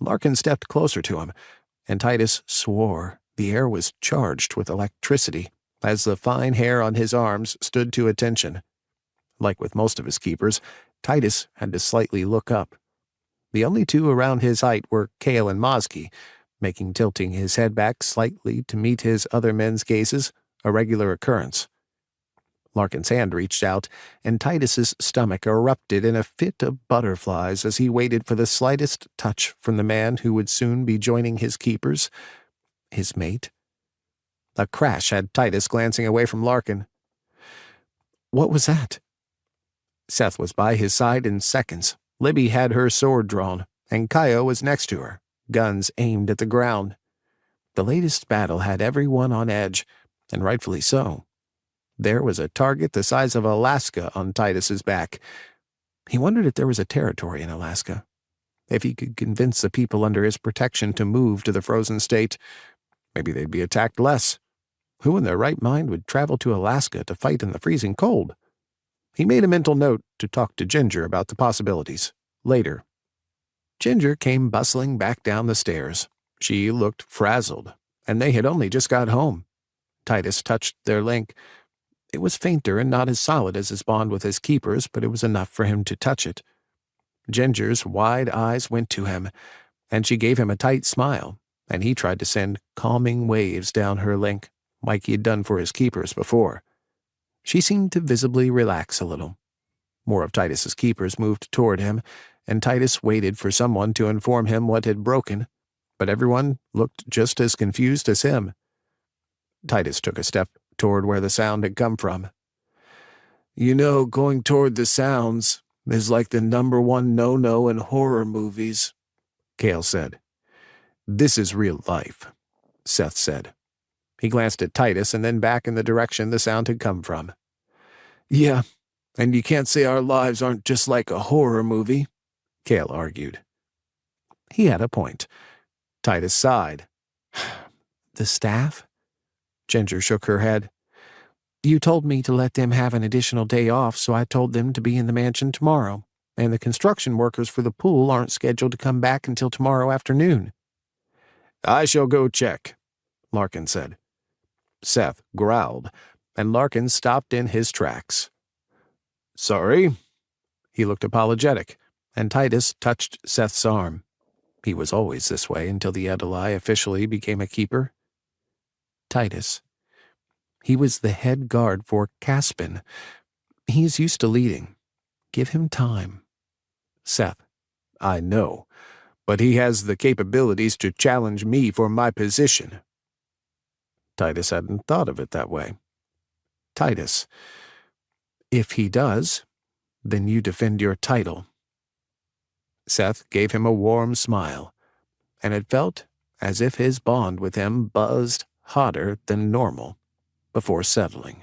Larkin stepped closer to him, and Titus swore the air was charged with electricity as the fine hair on his arms stood to attention. Like with most of his keepers, Titus had to slightly look up. The only two around his height were Kale and Mosky, making tilting his head back slightly to meet his other men's gazes a regular occurrence. Larkin's hand reached out, and Titus's stomach erupted in a fit of butterflies as he waited for the slightest touch from the man who would soon be joining his keepers, his mate. A crash had Titus glancing away from Larkin. What was that? Seth was by his side in seconds. Libby had her sword drawn, and Kaio was next to her, guns aimed at the ground. The latest battle had everyone on edge, and rightfully so. There was a target the size of Alaska on Titus's back. He wondered if there was a territory in Alaska. If he could convince the people under his protection to move to the frozen state, maybe they'd be attacked less. Who in their right mind would travel to Alaska to fight in the freezing cold? He made a mental note to talk to Ginger about the possibilities later. Ginger came bustling back down the stairs. She looked frazzled, and they had only just got home. Titus touched their link. It was fainter and not as solid as his bond with his keepers, but it was enough for him to touch it. Ginger's wide eyes went to him, and she gave him a tight smile, and he tried to send calming waves down her link, like he had done for his keepers before. She seemed to visibly relax a little. More of Titus's keepers moved toward him, and Titus waited for someone to inform him what had broken, but everyone looked just as confused as him. Titus took a step toward where the sound had come from. You know, going toward the sounds is like the #1 no-no in horror movies, Kale said. This is real life, Seth said. He glanced at Titus and then back in the direction the sound had come from. Yeah, and you can't say our lives aren't just like a horror movie, Kale argued. He had a point. Titus sighed. The staff? Ginger shook her head. You told me to let them have an additional day off, so I told them to be in the mansion tomorrow, and the construction workers for the pool aren't scheduled to come back until tomorrow afternoon. I shall go check, Larkin said. Seth growled, and Larkin stopped in his tracks. Sorry. He looked apologetic, and Titus touched Seth's arm. He was always this way until the Edeli officially became a keeper. Titus. He was the head guard for Caspin. He's used to leading. Give him time. Seth. I know, but he has the capabilities to challenge me for my position. Titus hadn't thought of it that way. Titus. If he does, then you defend your title. Seth gave him a warm smile, and it felt as if his bond with him buzzed hotter than normal before settling.